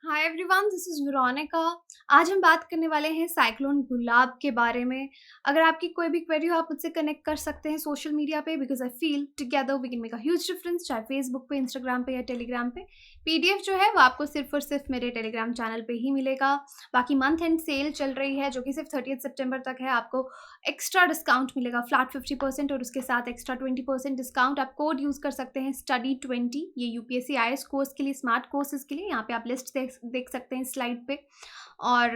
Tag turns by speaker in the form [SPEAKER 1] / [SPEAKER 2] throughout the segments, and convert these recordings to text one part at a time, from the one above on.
[SPEAKER 1] Hi everyone, this is Veronica. आज हम बात करने वाले हैं साइक्लोन गुलाब के बारे में। अगर आपकी कोई भी क्वेरी हो, आप मुझसे कनेक्ट कर सकते हैं सोशल मीडिया पे, because I feel together we can make a huge difference, चाहे फेसबुक पे, इंस्टाग्राम पे या टेलीग्राम पे। पीडीएफ जो है वो आपको सिर्फ़ और सिर्फ़ मेरे टेलीग्राम चैनल पे ही मिलेगा। बाकी मंथ एंड सेल चल रही है जो कि सिर्फ़ 30 सितंबर तक है। आपको एक्स्ट्रा डिस्काउंट मिलेगा, फ्लैट 50% और उसके साथ एक्स्ट्रा 20% डिस्काउंट। आप कोड यूज़ कर सकते हैं स्टडी20, ये यूपीएससी आईएएस कोर्स के लिए, स्मार्ट कोर्सेज़ के लिए। यहाँ पे आप लिस्ट देख सकते हैं स्लाइड पे। और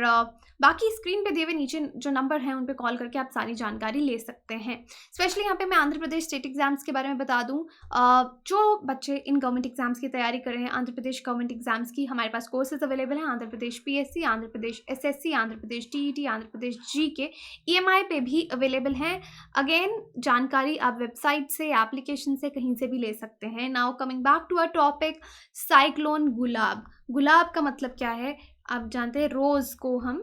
[SPEAKER 1] बाकी स्क्रीन पे दिए हुए नीचे जो नंबर हैं उन पे कॉल करके आप सारी जानकारी ले सकते हैं। स्पेशली यहाँ पे मैं आंध्र प्रदेश स्टेट एग्जाम्स के बारे में बता दूँ। जो बच्चे इन गवर्नमेंट एग्जाम्स की तैयारी कर रहे हैं, आंध्र प्रदेश गवर्नमेंट एग्जाम्स की, हमारे पास कोर्सेज अवेलेबल हैं। Andhra Pradesh PSC, Andhra Pradesh SSC, Andhra Pradesh TET, Andhra Pradesh GK, EMI पे भी अवेलेबल हैं। अगेन, जानकारी आप वेबसाइट से, एप्लीकेशन से, कहीं से भी ले सकते हैं। Now coming back to a topic, cyclone Gulab. Gulab का मतलब क्या है? आप जानते हैं रोज़ को हम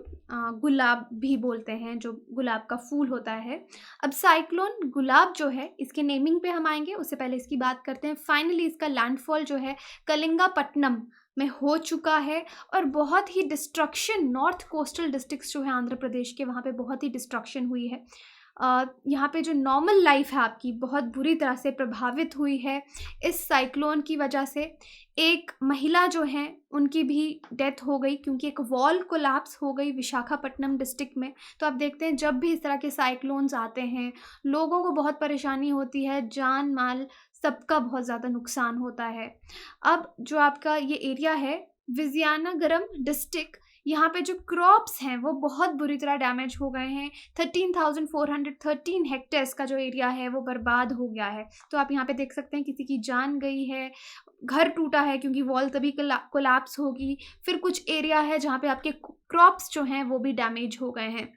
[SPEAKER 1] गुलाब भी बोलते हैं, जो गुलाब का फूल होता है। अब साइक्लोन गुलाब जो है, इसके नेमिंग पे हम आएंगे, उससे पहले इसकी बात करते हैं। फाइनली इसका लैंडफॉल जो है कलिंगापट्टनम में हो चुका है और बहुत ही डिस्ट्रक्शन, नॉर्थ कोस्टल डिस्ट्रिक्ट्स जो है आंध्र प्रदेश के, वहाँ पे बहुत ही डिस्ट्रक्शन हुई है। यहाँ पे जो नॉर्मल लाइफ है आपकी बहुत बुरी तरह से प्रभावित हुई है इस साइक्लोन की वजह से। एक महिला जो हैं उनकी भी डेथ हो गई क्योंकि एक वॉल कोलैप्स हो गई विशाखापट्टनम डिस्ट्रिक्ट में। तो आप देखते हैं जब भी इस तरह के साइक्लोन्स आते हैं, लोगों को बहुत परेशानी होती है, जान माल सबका बहुत ज़्यादा नुकसान होता है। अब जो आपका ये एरिया है विजयनगरम डिस्ट्रिक्ट, यहाँ पे जो क्रॉप्स हैं वो बहुत बुरी तरह डैमेज हो गए हैं। 13,413 हेक्टेयर्स का जो एरिया है वो बर्बाद हो गया है। तो आप यहाँ पे देख सकते हैं किसी की जान गई है, घर टूटा है क्योंकि वॉल तभी कोलैप्स होगी। फिर कुछ एरिया है जहाँ पे आपके क्रॉप्स जो हैं वो भी डैमेज हो गए हैं।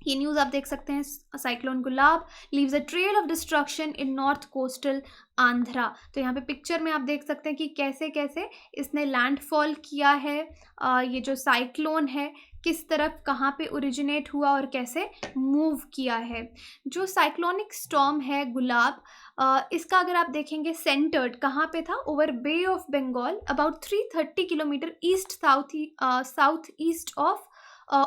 [SPEAKER 1] ये न्यूज़ आप देख सकते हैं। Cyclone gulab leaves a trail of destruction in north coastal Andhra. तो यहाँ पे पिक्चर में आप देख सकते हैं कि कैसे कैसे इसने लैंडफॉल किया है। ये जो साइक्लोन है किस तरफ, कहाँ पे ओरिजिनेट हुआ और कैसे मूव किया है। जो साइक्लोनिक स्टॉर्म है गुलाब, इसका अगर आप देखेंगे सेंटर्ड कहाँ पे था, over Bay of Bengal, about 330 kilometre east south east of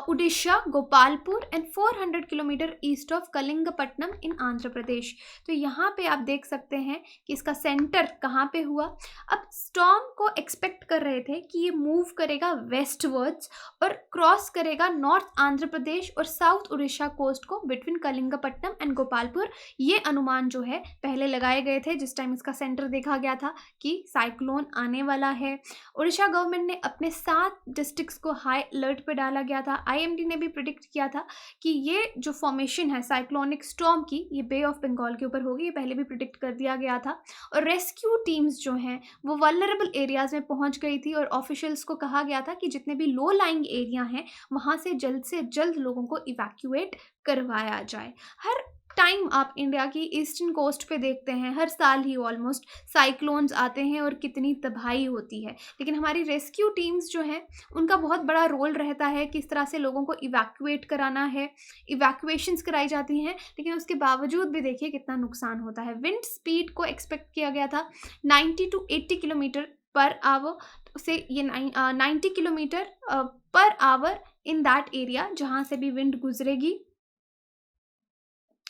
[SPEAKER 1] Odisha, Gopalpur and 400 kilometre east of Kalingapatnam in Andhra Pradesh. तो यहाँ पे आप देख सकते हैं कि इसका सेंटर कहाँ पे हुआ। अब स्टॉर्म को एक्सपेक्ट कर रहे थे कि ये मूव करेगा वेस्टवर्ड्स और क्रॉस करेगा नॉर्थ आंध्र प्रदेश और साउथ उड़ीसा कोस्ट को बिटवीन कलिंगपट्टनम एंड गोपालपुर। ये अनुमान जो है पहले लगाए गए थे जिस टाइम इसका सेंटर देखा गया था कि साइक्लोन आने वाला है। उड़ीसा गवर्नमेंट ने अपने 7 डिस्ट्रिक्ट्स को हाई अलर्ट पे डाला गया था। आईएमडी ने भी प्रिडिक्ट किया था कि ये जो फॉर्मेशन है साइक्लोनिक स्टॉर्म की, ये बे ऑफ बंगाल के ऊपर होगी। ये पहले भी प्रिडिक्ट कर दिया गया था। और रेस्क्यू टीम्स जो हैं वो वल्नरेबल एरियाज में पहुंच गई थी और ऑफिशियल्स को कहा गया था कि जितने भी लो लाइंग एरिया हैं वहां से जल्द लोगों को इवैक्यूएट करवाया जाए। हर टाइम आप इंडिया की ईस्टर्न कोस्ट पे देखते हैं, हर साल ही ऑलमोस्ट साइक्लोन्स आते हैं और कितनी तबाही होती है। लेकिन हमारी रेस्क्यू टीम्स जो हैं उनका बहुत बड़ा रोल रहता है, किस तरह से लोगों को इवैक्यूएट कराना है, इवैक्यूएशंस कराई जाती हैं। लेकिन उसके बावजूद भी देखिए कितना नुकसान होता है। विंड स्पीड को एक्सपेक्ट किया गया था 90 to 80 किलोमीटर पर आवर से, ये 90 kilometre per hour in that area जहाँ से भी विंड गुजरेगी।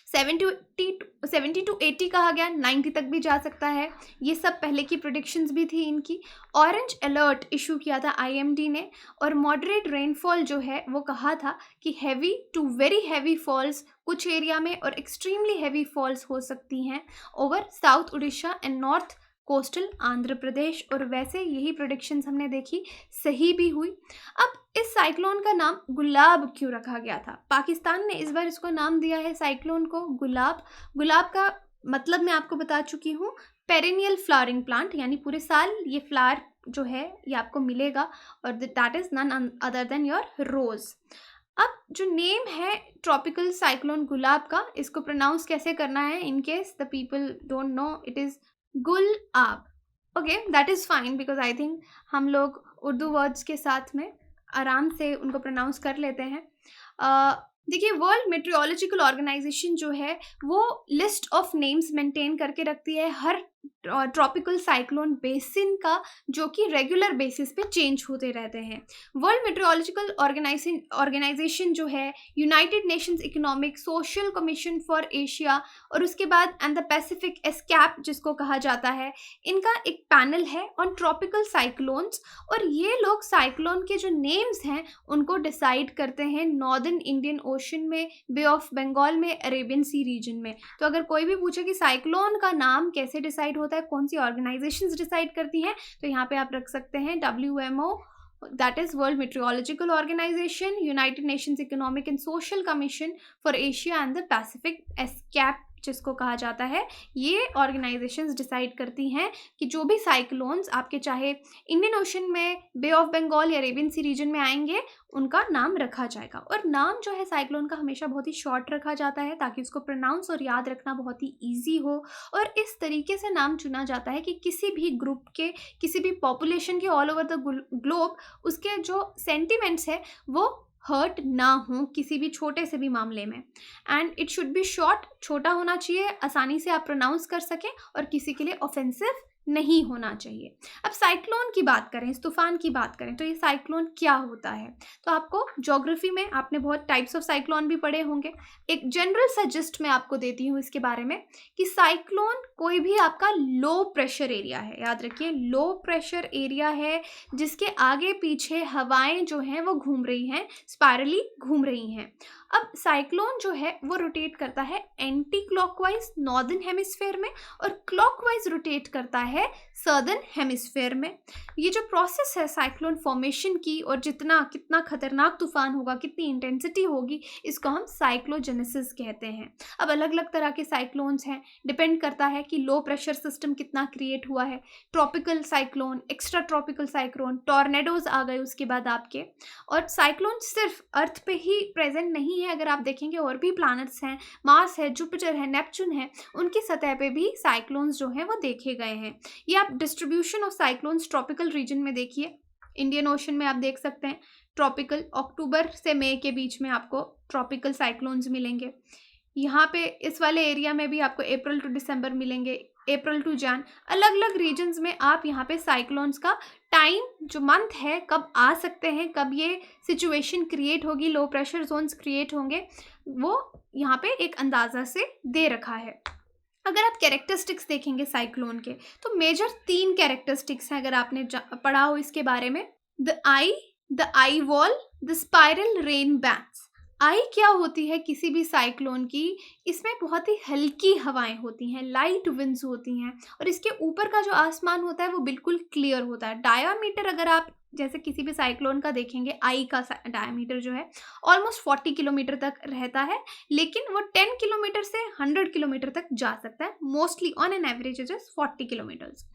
[SPEAKER 1] 70 to 80 कहा गया, 90 तक भी जा सकता है। ये सब पहले की प्रिडिक्शंस भी थी इनकी। ऑरेंज अलर्ट इशू किया था आईएमडी ने और मॉडरेट रेनफॉल जो है वो कहा था कि heavy to very heavy falls कुछ एरिया में और एक्सट्रीमली हैवी फॉल्स हो सकती हैं over south Odisha and north coastal Andhra Pradesh. और वैसे यही प्रिडिक्शंस हमने देखी, सही भी हुई। अब इस साइक्लोन का नाम गुलाब क्यों रखा गया था? पाकिस्तान ने इस बार इसको नाम दिया है साइक्लोन को गुलाब। गुलाब का मतलब मैं आपको बता चुकी हूँ, पेरेनियल फ्लावरिंग प्लांट, यानी पूरे साल ये फ्लावर जो है ये आपको मिलेगा और that is none other than your rose. अब जो नेम है ट्रॉपिकल साइक्लोन गुलाब का, इसको प्रोनाउंस कैसे करना है in case the people don't know, it is Gulab. Okay, that is fine because I think हम लोग उर्दू वर्ड्स के साथ में आराम से उनको प्रोनाउंस कर लेते हैं। देखिए, वर्ल्ड मेट्रोलॉजिकल ऑर्गेनाइजेशन जो है वो लिस्ट ऑफ नेम्स मेंटेन करके रखती है हर ट्रॉपिकल साइक्लोन बेसिन का, जो कि रेगुलर बेसिस पे चेंज होते रहते हैं। वर्ल्ड मेट्रोलॉजिकल ऑर्गेनाइजेशन जो है United Nations economic social Commission for Asia और उसके बाद एंड द पैसिफिक एस्कैप जिसको कहा जाता है, इनका एक पैनल है ऑन ट्रॉपिकल साइक्लोन्स। और ये लोग साइक्लोन के जो नेम्स हैं उनको डिसाइड करते हैं नॉर्दर्न इंडियन ओशन में, बे ऑफ बंगाल में, अरेबियन सी रीजन में। तो अगर कोई भी पूछे कि साइक्लोन का नाम कैसे डिसाइड होता है, कौन सी ऑर्गेनाइजेशंस डिसाइड करती हैं, तो यहाँ पे आप रख सकते हैं WMO, that is World Meteorological Organization, United Nations Economic and Social Commission for Asia and the Pacific ESCAP जिसको कहा जाता है। ये ऑर्गेनाइजेशंस डिसाइड करती हैं कि जो भी साइक्लोन्स आपके चाहे इंडियन ओशन में, बे ऑफ बंगाल या अरेबियन सी रीजन में आएंगे, उनका नाम रखा जाएगा। और नाम जो है साइक्लोन का हमेशा बहुत ही शॉर्ट रखा जाता है ताकि उसको प्रोनाउंस और याद रखना बहुत ही ईजी हो। और इस तरीके से नाम चुना जाता है कि किसी भी ग्रुप के, किसी भी पॉपुलेशन के ऑल ओवर द ग्लोब उसके जो सेंटिमेंट्स है वो हर्ट ना हो किसी भी छोटे से भी मामले में। And it should be short, छोटा होना चाहिए, आसानी से आप प्रोनाउंस कर सकें और किसी के लिए ऑफेंसिव नहीं होना चाहिए। अब साइक्लोन की बात करें, इस तूफान की बात करें, तो ये साइक्लोन क्या होता है? तो आपको ज्योग्राफी में आपने बहुत टाइप्स ऑफ साइक्लोन भी पढ़े होंगे। एक जनरल सजेस्ट मैं आपको देती हूँ इसके बारे में कि साइक्लोन कोई भी आपका लो प्रेशर एरिया है, याद रखिए लो प्रेशर एरिया है जिसके आगे पीछे हवाएं जो हैं वो घूम रही हैं, स्पायरली घूम रही हैं। अब साइक्लोन जो है वो रोटेट करता है एंटी क्लॉकवाइज नॉर्दर्न हेमिस्फेयर में और क्लॉकवाइज रोटेट करता है सदर्न हेमिस्फेयर में। ये जो प्रोसेस है साइक्लोन फॉर्मेशन की, और कितना खतरनाक तूफान होगा, कितनी इंटेंसिटी होगी, इसको हम साइक्लोजेनेसिस कहते हैं। अब अलग अलग तरह के साइक्लोन्स हैं, डिपेंड करता है कि लो प्रेशर सिस्टम कितना क्रिएट हुआ है, tropical cyclone, extra tropical cyclone, tornadoes आ गए उसके बाद आपके। और साइक्लोन सिर्फ अर्थ पे ही प्रेजेंट नहीं है, अगर आप देखेंगे और भी प्लैनेट्स हैं, मार्स है, जुपिटर है, नेपच्यून है, उनकी सतह पे भी साइक्लोन्स जो हैं वो देखे गए हैं। ये आप distribution of cyclones tropical region में देखिए, इंडियन ओशन में आप देख सकते हैं ट्रॉपिकल, अक्टूबर से मई के बीच में आपको ट्रॉपिकल साइक्लोन्स मिलेंगे। यहाँ पे इस वाले एरिया में भी आपको अप्रैल टू दिसंबर मिलेंगे, अप्रैल टू जैन। अलग अलग रीजन्स में आप यहाँ पे साइक्लोन्स का टाइम, जो मंथ है, कब आ सकते हैं, कब ये सिचुएशन क्रिएट होगी, लो प्रेशर जोन्स क्रिएट होंगे, वो यहाँ पे एक अंदाज़ा से दे रखा है। अगर आप कैरेक्टरिस्टिक्स देखेंगे साइक्लोन के, तो मेजर 3 कैरेक्टरिस्टिक्स हैं अगर आपने पढ़ा हो इसके बारे में। The eye wall, the spiral rain bands. Eye क्या होती है किसी भी साइक्लोन की? इसमें बहुत ही हल्की हवाएं होती हैं, लाइट विंड्स होती हैं, और इसके ऊपर का जो आसमान होता है वो बिल्कुल क्लियर होता है। डायामीटर अगर आप जैसे किसी भी साइक्लोन का देखेंगे, आई का डायमीटर जो है ऑलमोस्ट 40 किलोमीटर तक रहता है, लेकिन वो 10 किलोमीटर से 100 किलोमीटर तक जा सकता है। Mostly on an average it is 40 kilometres.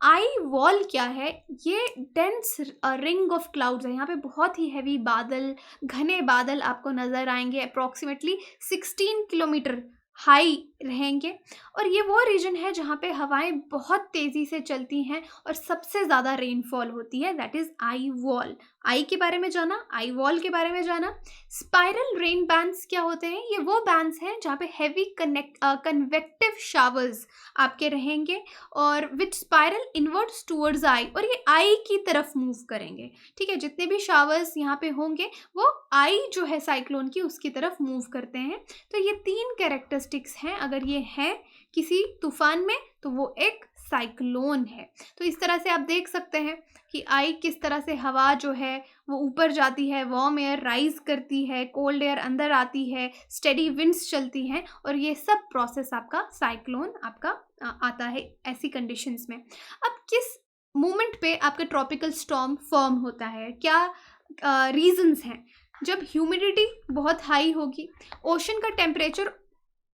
[SPEAKER 1] Eye wall क्या है? ये डेंस रिंग ऑफ क्लाउड्स है। यहाँ पे बहुत ही हैवी बादल, घने बादल आपको नज़र आएंगे, अप्रॉक्सीमेटली 16 किलोमीटर हाई रहेंगे। और ये वो रीजन है जहाँ पे हवाएं बहुत तेज़ी से चलती हैं और सबसे ज़्यादा रेनफॉल होती है, दैट इज़ आई वॉल। आई के बारे में जाना, आई वॉल के बारे में जाना। स्पाइरल रेन बैंड्स क्या होते हैं? ये वो बैंड्स हैं जहाँ पे हैवी कन्वेक्टिव शावर्स आपके रहेंगे और विच स्पाइरल इनवर्ड्स टूवर्ड्स आई, और ये आई की तरफ मूव करेंगे। ठीक है, जितने भी शावर्स यहाँ पे होंगे वो आई जो है साइक्लोन की उसकी तरफ मूव करते हैं। तो ये 3 कैरेक्टरिस्टिक्स हैं, अगर ये है किसी तूफान में तो वो एक साइक्लोन है। तो इस तरह से आप देख सकते हैं कि आई किस तरह से हवा जो है वो ऊपर जाती है, वार्म एयर राइज करती है, कोल्ड एयर अंदर आती है, स्टेडी विंड्स चलती हैं, और ये सब प्रोसेस आपका साइक्लोन आपका आता है ऐसी कंडीशंस में। अब किस मोमेंट पे आपका ट्रॉपिकल स्टॉर्म फॉर्म होता है, क्या रीजंस हैं? जब ह्यूमिडिटी बहुत हाई होगी, ओशन का टेम्परेचर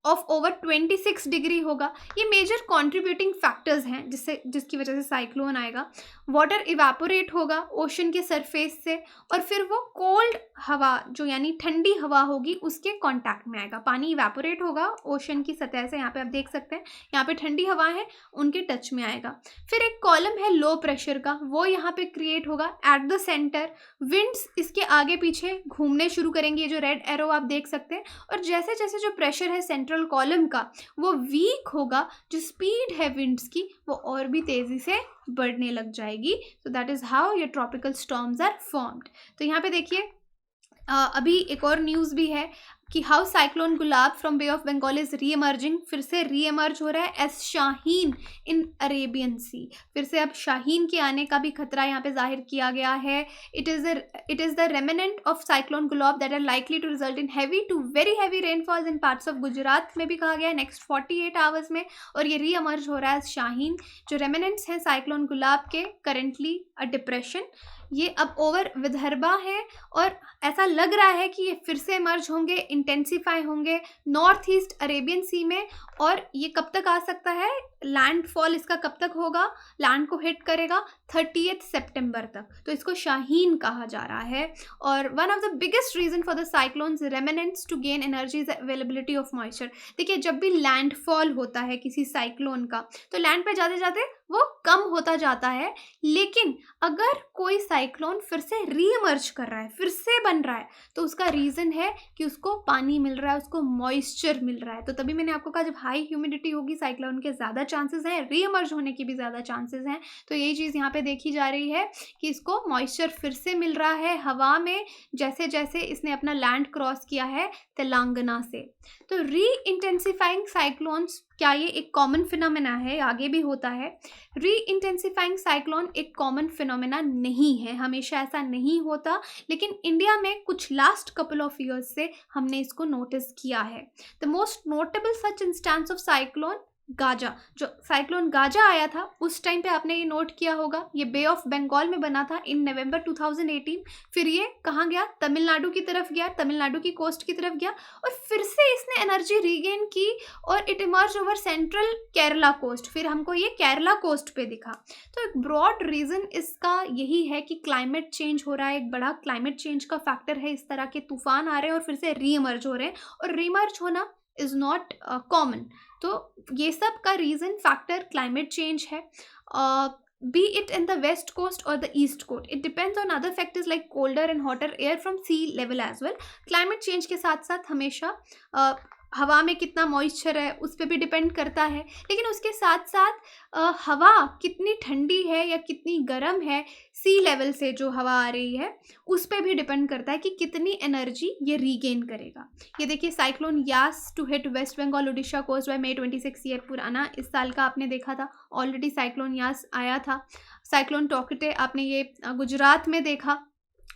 [SPEAKER 1] ऑफ ओवर 26 डिग्री होगा। ये मेजर कंट्रीब्यूटिंग फैक्टर्स हैं जिसकी वजह से साइक्लोन आएगा। वाटर इवेपोरेट होगा ओशन के सरफेस से, और फिर वो कोल्ड हवा जो यानी ठंडी हवा होगी उसके कांटेक्ट में आएगा। पानी इवेपोरेट होगा ओशन की सतह से, यहाँ पे आप देख सकते हैं यहाँ पे ठंडी हवा है उनके टच में आएगा। फिर एक कॉलम है लो प्रेशर का, वो यहाँ पे क्रिएट होगा एट द सेंटर। विंड्स इसके आगे पीछे घूमने शुरू करेंगे, ये जो रेड एरो आप देख सकते हैं। और जैसे जैसे जो प्रेशर है सेंट्रल कॉलम का वो वीक होगा, जो स्पीड है विंड्स की वो और भी तेजी से बढ़ने लग जाएगी। So that is how your tropical storms are formed. तो यहाँ पे देखिए अभी एक और न्यूज़ भी है कि how cyclone Gulab from bay of Bengal is re emerging. फिर से री एमर्ज हो रहा है as Shaheen in Arabian sea. फिर से अब शाहीन के आने का भी खतरा यहाँ पे जाहिर किया गया है। It is the remnant of cyclone Gulab that are likely to result in heavy to very heavy rainfalls in parts of Gujarat में भी कहा गया है नेक्स्ट 48 आवर्स में। और ये री एमर्ज हो रहा है शाहीन। जो रेमिनेंट्स हैं साइक्लोन गुलाब के करंटली अ डिप्रेशन, ये अब ओवर विदर्भा है और ऐसा लग रहा है कि ये फिर से इमर्ज होंगे, इंटेंसिफाई होंगे नॉर्थ ईस्ट अरेबियन सी में। और ये कब तक आ सकता है, लैंडफॉल इसका कब तक होगा, लैंड को हिट करेगा 30 सितंबर तक। तो इसको शाहीन कहा जा रहा है। और one of the biggest reason for the cyclones remnants to gain energy is availability of moisture. देखिए जब भी लैंडफॉल होता है किसी साइक्लोन का तो लैंड पे जाते जाते वो कम होता जाता है, लेकिन अगर कोई साइक्लोन फिर से रीइमर्ज कर रहा है, फिर से बन रहा है, तो उसका रीज़न है कि उसको पानी मिल रहा है, उसको मॉइस्चर मिल रहा है। तो तभी मैंने आपको कहा जब हाई ह्यूमिडिटी होगी साइक्लोन के ज़्यादा चांसेस हैं, रीइमर्ज होने की भी ज़्यादा चांसेस हैं। तो यही चीज़ यहाँ पे देखी जा रही है कि इसको मॉइस्चर फिर से मिल रहा है हवा में, जैसे जैसे इसने अपना लैंड क्रॉस किया है तेलंगाना से। तो री इंटेंसिफाइंग साइक्लोन्स, क्या ये एक कॉमन फिनोमेना है, आगे भी होता है। री इंटेंसिफाइंग साइक्लोन एक कॉमन फिनोमेना नहीं है, हमेशा ऐसा नहीं होता, लेकिन इंडिया में कुछ लास्ट कपल ऑफ ईयर्स से हमने इसको नोटिस किया है। The most notable such instance of cyclone Gaza, जो साइक्लोन गाजा आया था उस टाइम पे आपने ये नोट किया होगा, ये बे ऑफ बंगाल में बना था इन नवंबर 2018। फिर ये कहाँ गया, तमिलनाडु की तरफ गया, तमिलनाडु की कोस्ट की तरफ गया, और फिर से इसने एनर्जी रीगेन की और it emerge over central Kerala coast. फिर हमको ये केरला कोस्ट पे दिखा। तो एक ब्रॉड रीज़न इसका यही है कि क्लाइमेट चेंज हो रहा है, एक बड़ा क्लाइमेट चेंज का फैक्टर है। इस तरह के तूफान आ रहे हैं और फिर से रीइमर्ज हो रहे हैं, और रीइमर्ज होना इज़ नॉट कॉमन। तो ये सब का रीज़न फैक्टर क्लाइमेट चेंज है, be it in the west coast or the east coast. It depends on other factors like colder and hotter air from sea level as well. Climate change के साथ साथ हमेशा हवा में कितना moisture है उस पर भी डिपेंड करता है, लेकिन उसके साथ साथ हवा कितनी ठंडी है या कितनी गर्म है, सी लेवल से जो हवा आ रही है उस पर भी डिपेंड करता है कि कितनी एनर्जी ये रीगेन करेगा। ये देखिए cyclone Yaas to hit West Bengal Odisha coast by May 26, ये पुराना इस साल का आपने देखा था, ऑलरेडी साइक्लोन यास आया था। साइक्लोन टोकटे आपने ये गुजरात में देखा।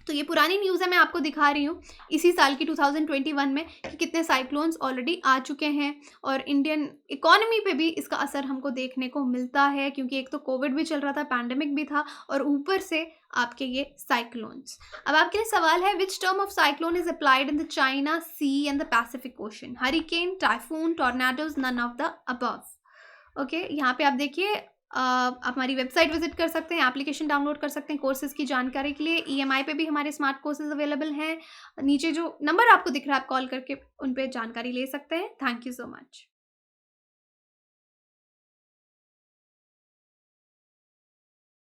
[SPEAKER 1] तो ये पुरानी न्यूज़ है, मैं आपको दिखा रही हूँ इसी साल की 2021 में कि कितने साइक्लोन्स ऑलरेडी आ चुके हैं, और इंडियन इकोनॉमी पे भी इसका असर हमको देखने को मिलता है, क्योंकि एक तो कोविड भी चल रहा था, पैंडेमिक भी था, और ऊपर से आपके ये साइक्लोन्स। अब आपके लिए सवाल है, which term of cyclone is applied in the China sea and the Pacific ocean? Hurricane, typhoon, tornadoes, none of the above. Okay, यहाँ पे आप देखिए आप हमारी वेबसाइट विजिट कर सकते हैं, एप्लीकेशन डाउनलोड कर सकते हैं कोर्सेज़ की जानकारी के लिए। EMI पे भी हमारे स्मार्ट कोर्सेज अवेलेबल हैं। नीचे जो नंबर आपको दिख रहा है आप कॉल करके उन पर जानकारी ले सकते हैं। Thank you so much.